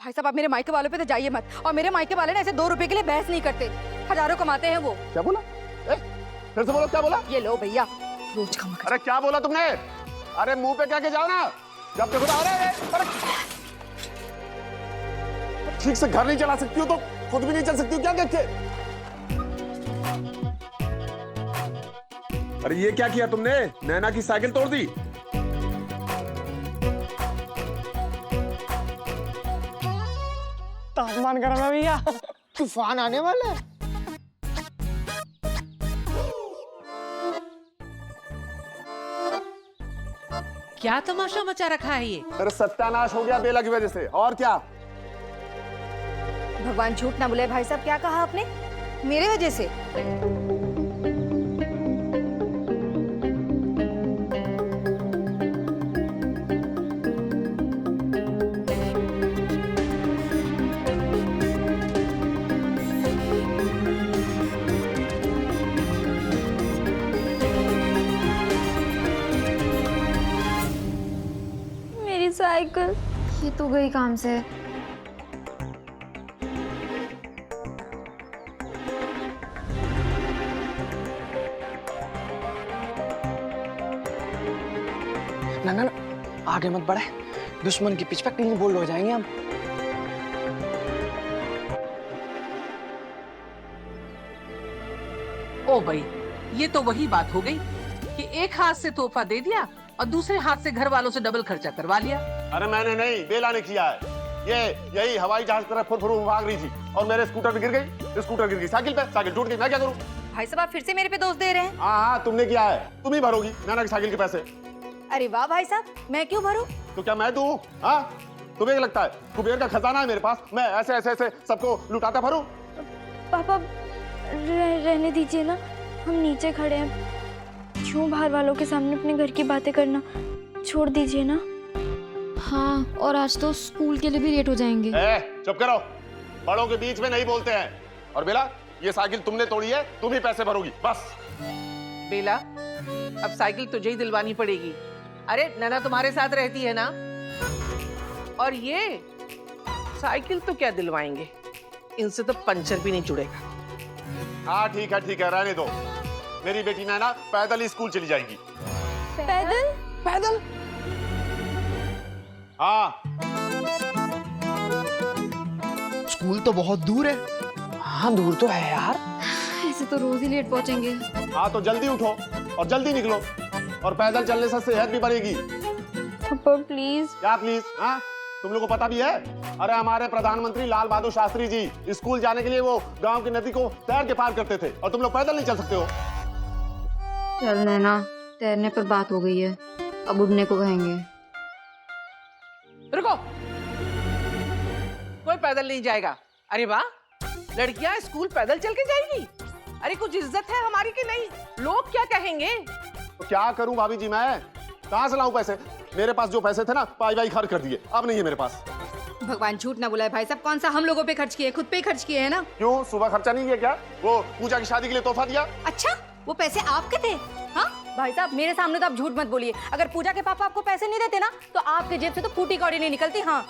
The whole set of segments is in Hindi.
भाई साहब आप मेरे मायके वालों पे तो जाइए मत, और मेरे मायके वाले ना ऐसे 2 रुपए के लिए बहस नहीं करते, हजारों कमाते हैं वो। क्या बोला? फिर से बोलो, क्या बोला? ये लो भैया, रोज कमा। अरे क्या बोला तुमने? अरे मुंह पे क्या के जाओ ना, जब देखो तो अरे ठीक से घर नहीं चला सकती हो तो खुद भी नहीं चल सकती हो क्या देख के? अरे ये क्या किया तुमने? नैना की साइकिल तोड़ दी। तापमान गर्म है भैया, तूफान आने वाला है। क्या तमाशा मचा रखा है ये? अरे सत्यानाश हो गया बेला की वजह से, और क्या? भगवान झूठ ना बोले भाई साहब, क्या कहा आपने? मेरे वजह से? मेरी साइकिल, ये तो गई काम से। ना ना ना, आगे मत बढ़े, दुश्मन की पिच पे क्लीन बोल्ड हो जाएंगे हम। ओ भाई, ये तो वही बात हो गई कि एक हाथ से तोहफा दे दिया और दूसरे हाथ से घर वालों से डबल खर्चा करवा लिया। अरे मैंने नहीं, बेला ने किया है। यही हवाई जहाज तरफ फुर भाग रही थी और मेरे स्कूटर पे गिर गई, स्कूटर गिर गई साइकिल पे, साइकिल टूट गई, मैं क्या करूं? भाई साहब आप फिर से मेरे पे दोष दे रहे हैं। हाँ तुमने किया है, तुम ही भरोगी नैना की साइकिल के पैसे। अरे वाह भाई साहब, मैं क्यों भरूं? तो क्या मैं दूं? हाँ तुम्हें क्या लगता है कुबेर का खजाना है मेरे पास, मैं ऐसे ऐसे ऐसे सबको लुटाता भरूं? पापा रहने दीजिए ना, हम नीचे खड़े हैं, क्यों बाहर वालों के सामने अपने घर की बातें करना, छोड़ दीजिए ना। हाँ, और आज तो स्कूल के लिए भी लेट हो जाएंगे। चुप करो, बड़ों के बीच में नहीं बोलते हैं। और बेला, ये साइकिल तुमने तोड़ी है, तुम ही पैसे भरोगी बस। बेला, अब साइकिल तुझे ही दिलवानी पड़ेगी। अरे नैना तुम्हारे साथ रहती है ना, और ये साइकिल तो क्या दिलवाएंगे, इनसे तो पंचर भी नहीं जुड़ेगा। हाँ ठीक है, रहने दो। मेरी बेटी नैना पैदल ही स्कूल चली जाएगी। पैदल? पैदल? हाँ स्कूल तो बहुत दूर है। हाँ दूर तो है यार। ऐसे तो रोज ही लेट पहुंचेंगे। हाँ तो जल्दी उठो और जल्दी निकलो, और पैदल चलने से सेहत भी बढ़ेगी। पापा प्लीज। क्या प्लीज? हाँ तुम लोग को पता भी है? अरे हमारे प्रधानमंत्री लाल बहादुर शास्त्री जी स्कूल जाने के लिए वो गांव की नदी को तैर के पार करते थे, और तुम लोग पैदल नहीं चल सकते हो। चल नैना, तैरने पर बात हो गई है, अब उड़ने को कहेंगे। रुको, कोई पैदल नहीं जाएगा। अरे वाह, लड़कियां स्कूल पैदल चल के जाएगी? अरे कुछ इज्जत है हमारी कि नहीं? लोग क्या कहेंगे? तो क्या करूं भाभी जी, मैं कहां से लाऊं पैसे? मेरे पास जो पैसे थे ना, पाई खर्च कर दिए, अब नहीं है मेरे पास। भगवान झूठ ना बुलाए भाई साहब, कौन सा हम लोगों पे खर्च किए, खुद पे ही खर्च किए हैं ना। क्यों, सुबह खर्चा नहीं किया क्या? वो पूजा की शादी के लिए तोहफा दिया। अच्छा, वो पैसे आपके थे? हाँ भाई साहब, मेरे सामने तो आप झूठ मत बोलिए। अगर पूजा के पापा आपको पैसे नहीं देते ना, तो आपके जेब से तो फूटी कौड़ी नहीं निकलती। हाँ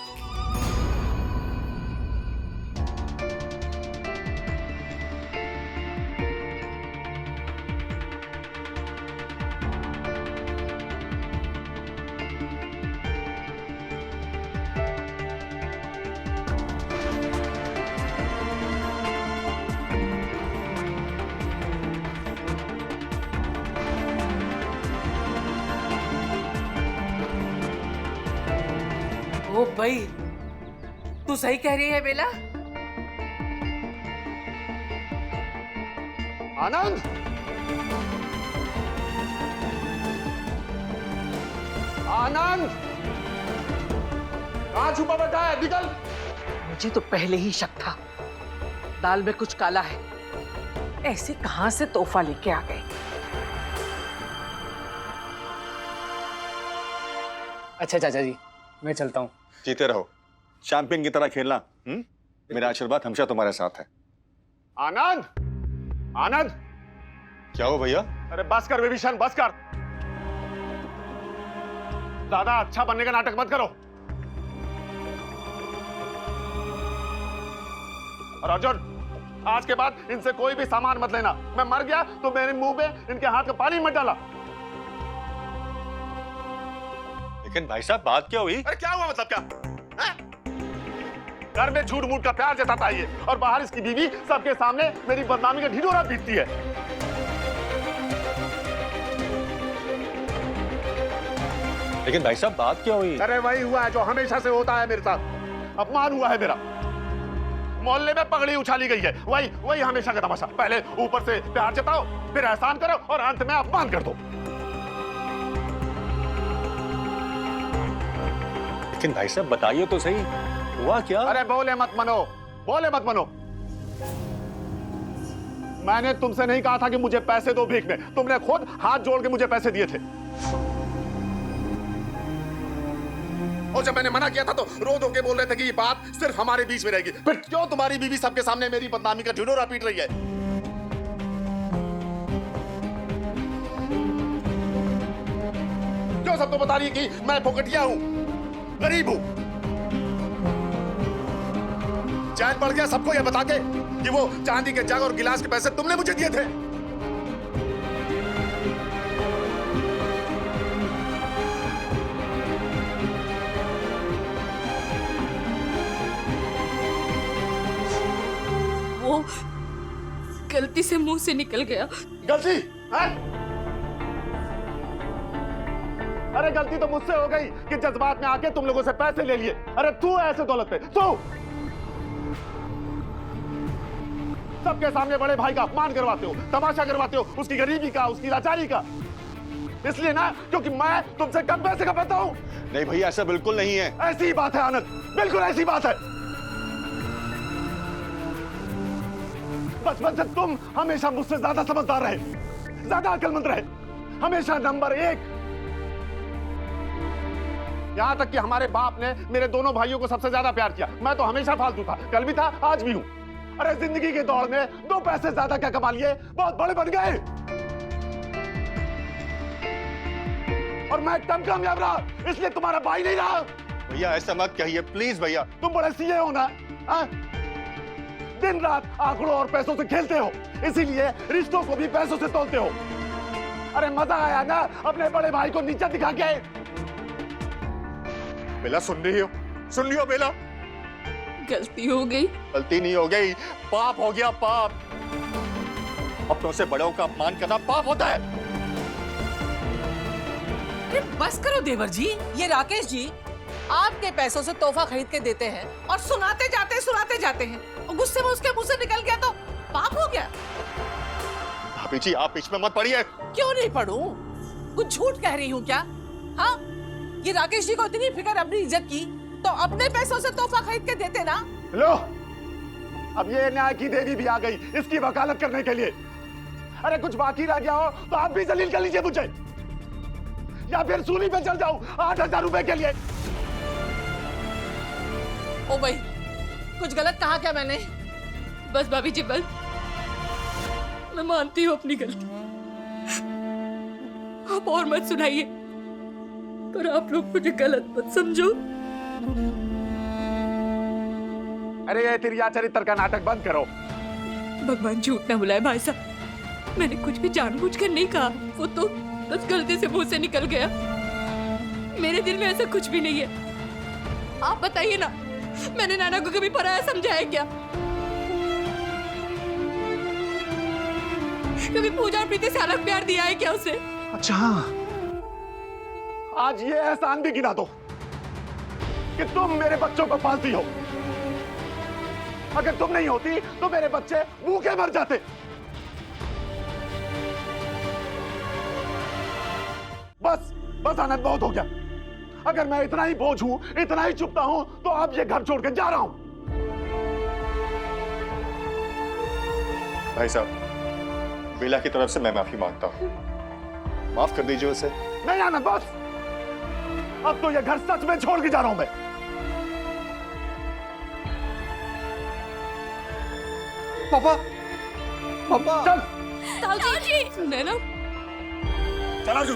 ओ भाई, तू सही कह रही है बेला। आनंद, आनंद कहाँ छुपा बैठा है? निकल। मुझे तो पहले ही शक था, दाल में कुछ काला है। ऐसे कहां से तोहफा लेके आ गए? अच्छा चाचा जी, मैं चलता हूँ। जीते रहो, चैंपियन की तरह खेलना। मेरा आशीर्वाद हमेशा तुम्हारे साथ है। आनंद, आनंद क्या हो भैया? अरे बस कर विभीषण, बस कर। ज्यादा अच्छा बनने का नाटक मत करो। और अर्जुन, आज के बाद इनसे कोई भी सामान मत लेना। मैं मर गया तो मेरे मुंह में इनके हाथ का पानी मत डाला। लेकिन भाई साहब बात क्या हुई? अरे क्या हुआ मतलब क्या? हैं? घर में झूठ मूठ का प्यार जताता है ये, और बाहर इसकी बीवी सबके सामने मेरी बदनामी का ढिढोरा पीटती है। लेकिन भाई साहब बात क्या हुई? अरे वही हुआ है जो हमेशा से होता है मेरे साथ। अपमान हुआ है मेरा। मोहल्ले में पगड़ी उछाली गई है। वही हमेशा का तमाशा। पहले ऊपर से प्यार जताओ, फिर एहसान करो और अंत में अपमान कर दो। लेकिन भाई साहब बताइए तो सही, हुआ क्या? अरे बोले मत मनो। मैंने तुमसे नहीं कहा था कि मुझे पैसे दो भीख में। तुमने खुद हाथ जोड़ के मुझे पैसे दिए थे। और जब मैंने मना किया था तो रो धो के बोल रहे थे कि ये बात सिर्फ हमारे बीच में रहेगी। फिर क्यों तुम्हारी बीवी सबके सामने मेरी बदनामी का ढिढोरा पीट रही है? क्यों सबको बता रही है कि मैं फोकटिया हूं, गरीब हूं? चैन पड़ गया सबको यह बता के कि वो चांदी के जग और गिलास के पैसे तुमने मुझे दिए थे। वो गलती से मुंह से निकल गया। गलती है? अरे गलती तो मुझसे हो गई कि जज्बात में आके तुम लोगों से पैसे ले लिए। अरे तू ऐसे दौलत पे तू सबके सामने बड़े भाई का अपमान करवाते हो, तमाशा करवाते हो उसकी गरीबी का, उसकी लाचारी का। इसलिए ना क्योंकि मैं तुमसे कम पैसे का पता हूं। नहीं भैया ऐसा बिल्कुल नहीं है। ऐसी ही बात है आनंद, बिल्कुल ऐसी बात है। बचपन से तुम हमेशा मुझसे ज्यादा समझदार रहे, ज्यादा अक्लमंद रहे, हमेशा नंबर 1। यहां तक कि हमारे बाप ने मेरे दोनों भाइयों को सबसे ज्यादा प्यार किया। मैं तो हमेशा फालतू था, कल भी था, आज भी हूं। अरे जिंदगी की दौड़ में 2 पैसे ज्यादा क्या कमा लिए, बहुत बड़े बन गए। और मैं कम कामयाब रहा, इसलिए तुम्हारा भाई नहीं रहा। भैया ऐसा मत कहिए प्लीज भैया। तुम बड़े सीए हो ना, दिन रात आंकड़ों और पैसों से खेलते हो, इसीलिए रिश्तों को भी पैसों से तोलते हो। अरे मजा आया ना अपने बड़े भाई को नीचा दिखा के? बेला सुन रही हो बेला? गलती हो गई। गलती नहीं हो गई, पाप हो गया, पाप। अपनों से बड़ों का अपमान करना पाप होता है। अरे बस करो देवर जी। ये राकेश जी आपके पैसों से तोहफा खरीद के देते हैं और सुनाते जाते हैं और गुस्से में उसके मुंह से निकल गया तो पाप हो गया। भाभी जी आप बीच में मत पड़िए। क्यों नहीं पढ़ूं? कुछ झूठ कह रही हूँ क्या? हाँ, ये राकेश जी को इतनी फिक्र अपनी इज्जत की तो अपने पैसों से तोहफा खरीद के देते ना। लो, अब ये न्याय की देवी भी आ गई इसकी वकालत करने के लिए। अरे कुछ बाकी रह गया हो तो आप भी जलील कर लीजिए मुझे, या फिर सूली पे चल जाऊं 8,000 रुपए के लिए। ओ भाई, कुछ गलत कहा क्या मैंने? बस भाभी जी बस, मैं मानती हूँ अपनी गलती। आप और मत सुनाइए, पर आप लोग मुझे गलत मत समझो। अरे ये तिरिया चरित्र का नाटक बंद करो। भगवान झूठ ना बुलाए भाई साहब, मैंने कुछ भी जानबूझकर नहीं कहा। वो तो बस गलती से मुंह से निकल गया। मेरे दिल में ऐसा कुछ भी नहीं है। आप बताइए ना, मैंने नाना को कभी पराया समझा है क्या? कभी पूजा और प्रीति से अलग प्यार दिया है क्या उसे? अच्छा हाँ, आज ये एहसान भी गिना दो कि तुम मेरे बच्चों को पालती हो। अगर तुम नहीं होती तो मेरे बच्चे भूखे मर जाते। बस आनंद, बहुत हो गया। अगर मैं इतना ही बोझ हूं, इतना ही चुपता हूं, तो अब ये घर छोड़ के जा रहा हूं। भाई साहब, बेला की तरफ से मैं माफी मांगता हूँ, माफ कर दीजिए उसे। नहीं आनंद बस, अब तो ये घर सच में छोड़ के जा रहा हूं मैं। पापा, पापा। चल ताऊजी, नैना, चला जू।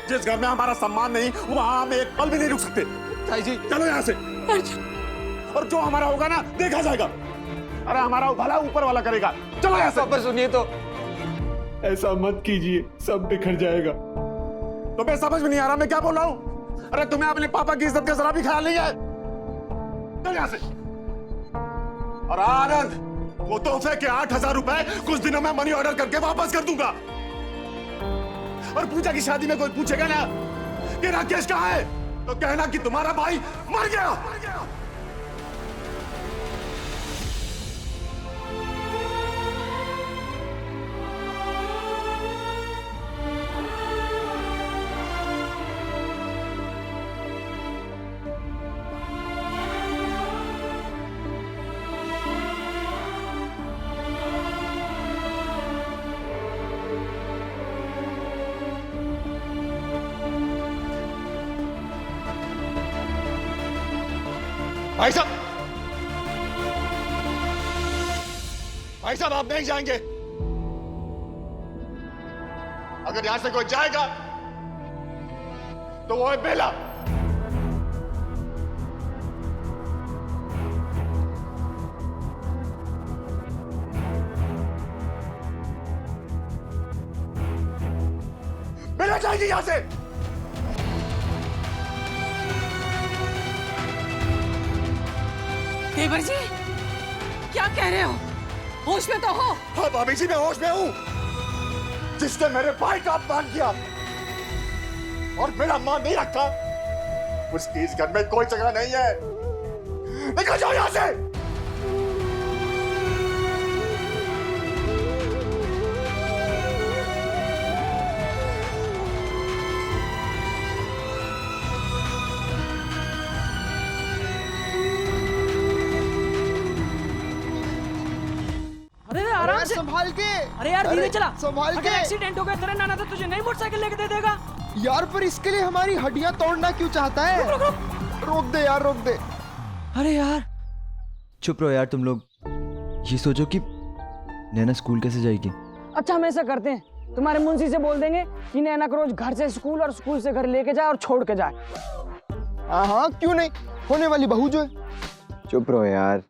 जिस घर में हमारा सम्मान नहीं, वहां हम एक पल भी नहीं रुक सकते। ताई जी, चलो यहाँ से। और जो हमारा होगा ना देखा जाएगा। अरे हमारा भला ऊपर वाला करेगा। चलो यहाँ से। पापा सुनिए तो। ऐसा मत कीजिए, सब बिखर जाएगा। तुम्हें समझ में नहीं आ रहा मैं क्या बोल रहा हूँ? अरे तुम्हें अपने पापा की इज्जत का जरा भी ख्याल नहीं है। चल यहाँ से। और आनंद, वो तोहफे के 8,000 रुपए कुछ दिनों में मनी ऑर्डर करके वापस कर दूंगा। और पूजा की शादी में कोई पूछेगा ना कि राकेश कहाँ है, तो कहना कि तुम्हारा भाई मर गया। भाई साहब, भाई साहब आप नहीं जाएंगे। अगर यहां से कोई जाएगा तो वो है बेला। बेला जाएगी यहां से। देवर जी, क्या कह रहे हो? होश में तो हो। हाँ भाभी जी, मैं होश में हूं। जिसने मेरे भाई का अपमान किया और मेरा मान नहीं रखा, उसकी इस घर में कोई जगह नहीं है। निकल जाओ यहां से। आराम से संभाल के। अरे यार धीरे चला। संभाल के। अगर एक्सीडेंट हो गया तेरा नाना तो तुझे नई मोटरसाइकिल लेके दे देगा। यार पर इसके लिए हमारी हड्डियां तोड़ना क्यों चाहता है? रोक दे यार, रोक दे। अरे यार चुप रहो यार तुम लोग। ये सोचो कि नैना स्कूल कैसे जाएगी। अच्छा हम ऐसा करते हैं, तुम्हारे मुंशी से बोल देंगे कि नैना को रोज घर से स्कूल और स्कूल से घर लेके जाए और छोड़ के जाए। हाँ क्यों नहीं, होने वाली बहू जो है। चुप रहो यार,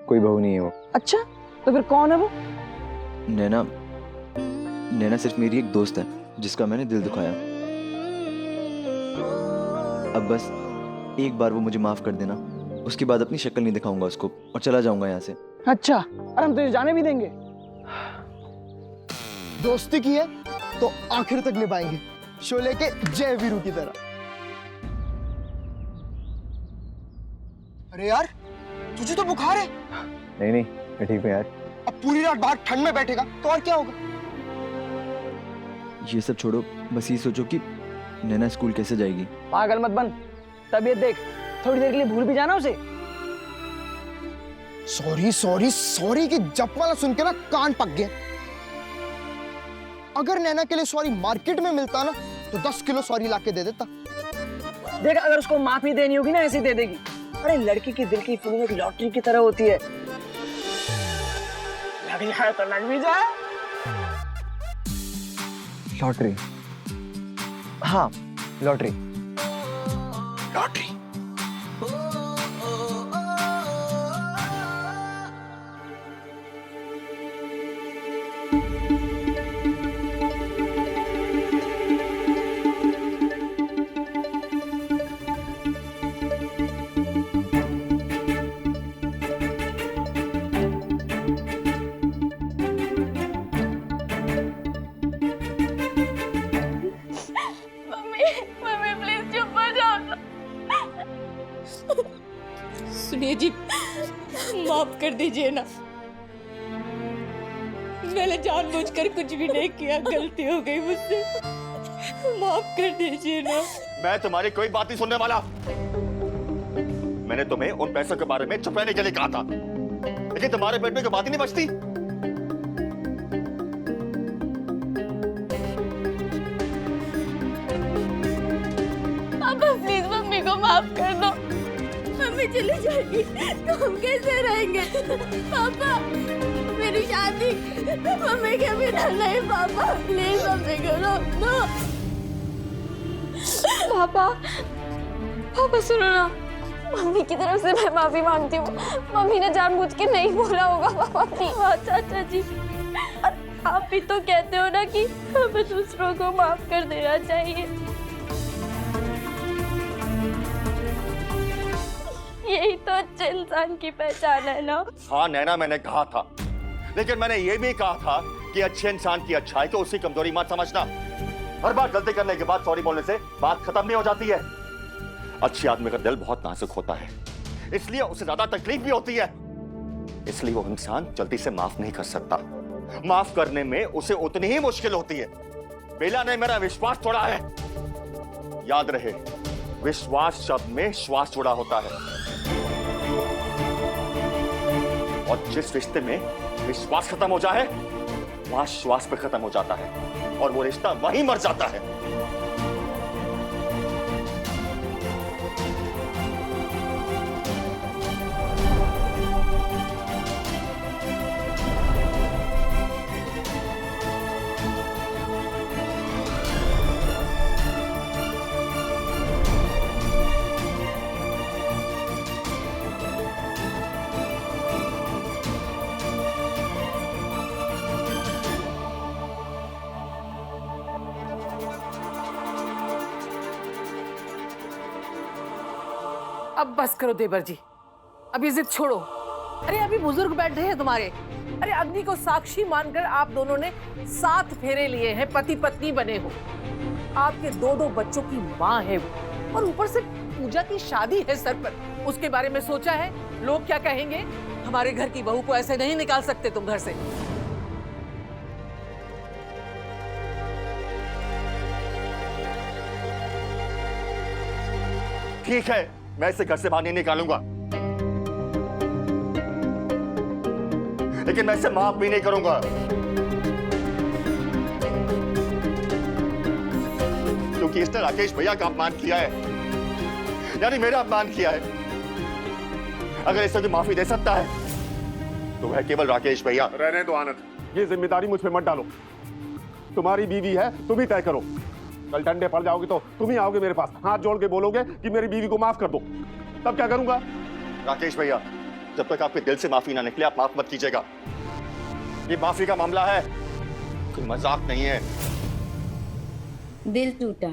कोई बहू नहीं है वो। अच्छा तो फिर कौन है वो? नैना सिर्फ मेरी एक दोस्त है जिसका मैंने दिल दुखाया। अब बस एक बार वो मुझे माफ कर देना, उसके बाद अपनी शक्ल नहीं दिखाऊंगा उसको और चला जाऊंगा यहाँ से। अच्छा, और हम तुझे जाने भी देंगे? दोस्ती की है तो आखिर तक निभाएंगे, शोले के जय वीरू की तरह। अरे यार तुझे तो बुखार है। नहीं नहीं मैं ठीक हूँ यार। अब पूरी रात बाहर ठंड में बैठेगा तो और क्या होगा? ये सब छोड़ो, बस ये सोचो कि नैना स्कूल कैसे जाएगी। पागल मत बन, तबीयत देख, थोड़ी देर के लिए भूल भी जाना उसे। सॉरी सॉरी सॉरी की जप वाला सुन के ना कान पक गया। अगर नैना के लिए सॉरी मार्केट में मिलता ना तो 10 किलो सॉरी लाके दे देता। देख अगर उसको माफी देनी होगी ना ऐसे ही दे देगी। अरे लड़की के दिल की फीलिंग एक लॉटरी की तरह होती है, लग जाए तो लग भी जाए। लॉटरी? हाँ लॉटरी। लॉटरी? सुनिए जी, माफ कर दीजिए ना, मैंने जानबूझकर कुछ भी नहीं किया, गलती हो गई मुझसे, माफ कर दीजिए ना। मैं तुम्हारी कोई बात नहीं सुनने वाला। मैंने तुम्हें उन पैसों के बारे में चुप रहने के लिए कहा था, लेकिन तुम्हारे पेट में कोई बात ही नहीं बचती। पापा प्लीज मम्मी को माफ कर दो, मम्मी चली जाएगी तो हम कैसे रहेंगे? पापा मेरी शादी मम्मी के बिना नहीं, पापा प्लीज मम्मी को रोक दो। पापा, पापा सुनो ना, मम्मी की तरफ से मैं माफी मांगती हूँ। मम्मी ने जानबूझ के नहीं बोला होगा माफी। चाचा जी, आप भी तो कहते हो ना कि हमें दूसरों को माफ कर देना चाहिए। यही तो अच्छे इंसान की पहचान है ना। हाँ नैना, मैंने कहा था, लेकिन मैंने ये भी कहा था कि अच्छे इंसान की अच्छाई को उसकी कमजोरी मत समझना। हर बार गलती करने के बाद सॉरी बोलने से बात खत्म नहीं हो जाती है। अच्छे आदमी का दिल बहुत नाजुक होता है, इसलिए उसे ज्यादा तकलीफ भी होती है, इसलिए वो इंसान जल्दी से माफ नहीं कर सकता। माफ करने में उसे उतनी ही मुश्किल होती है। बेला ने मेरा विश्वास तोड़ा है। याद रहे, विश्वास शब्द में श्वास जुड़ा होता है, और जिस रिश्ते में विश्वास खत्म हो जाए वहां श्वास पे खत्म हो जाता है, और वो रिश्ता वहीं मर जाता है। अब बस करो देवर जी, अब ये जिद छोड़ो। अरे अभी बुजुर्ग बैठे हैं तुम्हारे। अरे अग्नि को साक्षी मानकर आप दोनों ने 7 फेरे लिए हैं, पति पत्नी बने हो। आपके 2 बच्चों की माँ है वो, और ऊपर से पूजा की शादी है सर पर। उसके बारे में सोचा है? लोग क्या कहेंगे? हमारे घर की बहू को ऐसे नहीं निकाल सकते तुम घर से। ठीक है, मैं इसे घर से बाहर नहीं निकालूंगा, लेकिन मैं इसे माफ भी नहीं करूंगा। क्योंकि इसने राकेश भैया का अपमान किया है, यानी मेरा अपमान किया है। अगर इसे कोई माफी दे सकता है तो वह केवल राकेश भैया। रहने दो आनंद, ये जिम्मेदारी मुझ पे मत डालो। तुम्हारी बीवी है, तुम ही तय करो। कल डंडे पड़ जाओगे तो तुम ही आओगे मेरे पास, हाथ जोड़ के बोलोगे कि मेरी बीवी को माफ कर दो, तब क्या करूंगा? राकेश भैया, जब तक आपके दिल से माफी ना निकले आप माफ मत कीजिएगा। ये माफी का मामला है, कोई मजाक नहीं है। दिल टूटा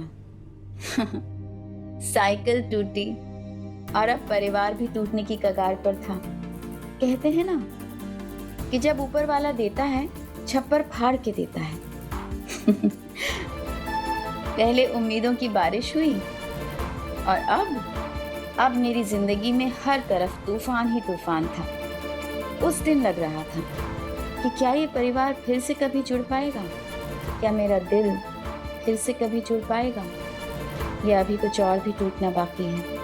साइकिल टूटी, और अब परिवार भी टूटने की कगार पर था। कहते हैं ना कि जब ऊपर वाला देता है छप्पर फाड़ के देता है। पहले उम्मीदों की बारिश हुई, और अब मेरी जिंदगी में हर तरफ तूफान ही तूफान था। उस दिन लग रहा था कि क्या ये परिवार फिर से कभी जुड़ पाएगा, क्या मेरा दिल फिर से कभी जुड़ पाएगा, या अभी कुछ और भी टूटना बाकी है।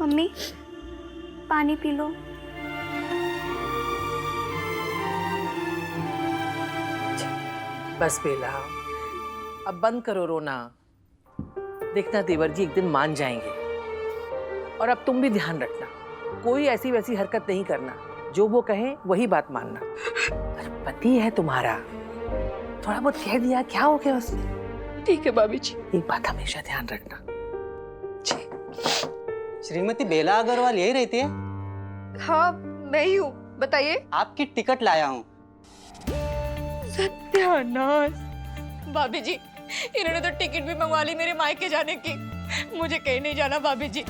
मम्मी, पानी पी लो। बस बेला, अब बंद करो रोना। देखना देवर जी एक दिन मान जाएंगे। और अब तुम भी ध्यान रखना, कोई ऐसी वैसी हरकत नहीं करना, जो वो कहें वही बात मानना। पर पति है तुम्हारा, थोड़ा बहुत कह दिया, क्या हो गया उसने? ठीक है भाभी जी। एक बात हमेशा ध्यान रखना। श्रीमती बेला अग्रवाल यही रहती है? हाँ मैं ही हूँ, बताइए। आपकी टिकट लाया हूँ। सत्यानाश, भाभी जी इन्होंने तो टिकट भी मंगवा ली मेरे मायके जाने की। मुझे कहीं नहीं जाना भाभी जी,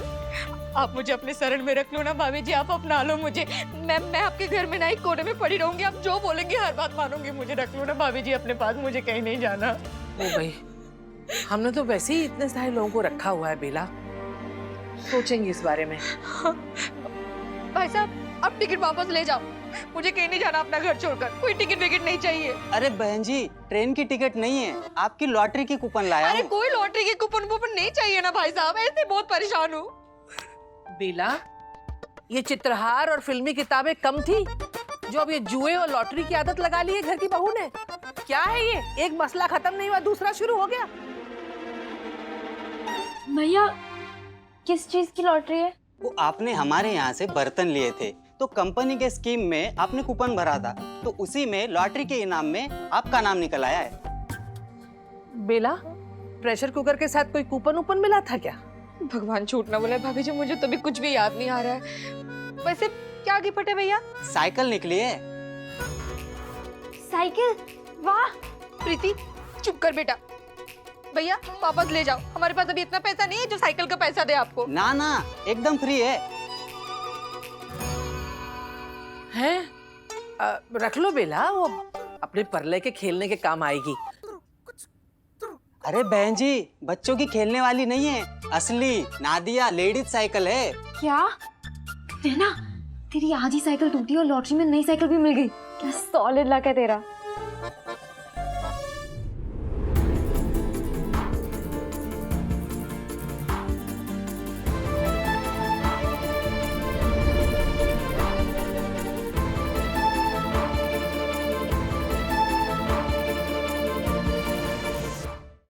आप मुझे अपने शरण में रख लो ना भाभी जी, आप अपना लो मुझे। मैं आपके घर में ना एक कोने में पड़ी रहूंगी, आप जो बोलेंगे हर बात मानूंगी। मुझे रख लो ना भाभी जी अपने पास, मुझे कहीं नहीं जाना। ओ भाई, हमने तो वैसे ही इतने सारे लोगों को रखा हुआ है बेला, सोचेंगे इस बारे में। भाई साहब आप टिकट वापस ले जाओ, मुझे कहीं नहीं जाना अपना घर छोड़कर, कोई टिकट विकेट नहीं चाहिए। अरे बहन जी, ट्रेन की टिकट नहीं है, आपकी लॉटरी की कूपन लाया हूँ। अरे कोई लॉटरी की कूपन वूपन नहीं चाहिए ना भाई साहब, ऐसे बहुत परेशान हूँ। बेला, ये चित्रहार और फिल्मी किताबें कम थी जो अब ये जुए और लॉटरी की आदत लगा ली है घर की बहू ने। क्या है ये, एक मसला खत्म नहीं हुआ दूसरा शुरू हो गया। भैया किस चीज की लॉटरी है? वो आपने हमारे यहाँ से बर्तन लिए थे, तो कंपनी के स्कीम में आपने कूपन भरा था, तो उसी में लॉटरी के इनाम में आपका नाम निकल आया है। बेला, प्रेशर कुकर के साथ कोई कूपन ऊपन मिला था क्या? भगवान झूठ ना बोले भाभी जी, मुझे तो भी कुछ भी याद नहीं आ रहा है। वैसे क्या गिफ्ट है भैया? साइकिल निकली है। साइकिल? वाह। प्रीति चुप कर बेटा। भैया वापस ले जाओ, हमारे पास अभी इतना पैसा नहीं है जो साइकिल का पैसा दे आपको। ना ना, एकदम फ्री है। रख लो बेला, वो अपने परले के खेलने के काम आएगी। अरे बहन जी, बच्चों की खेलने वाली नहीं है, असली नादिया लेडीज साइकिल है। क्या? नैना, तेरी आज ही साइकिल टूटी और लॉटरी में नई साइकिल भी मिल गई। क्या सॉलिड लक है तेरा।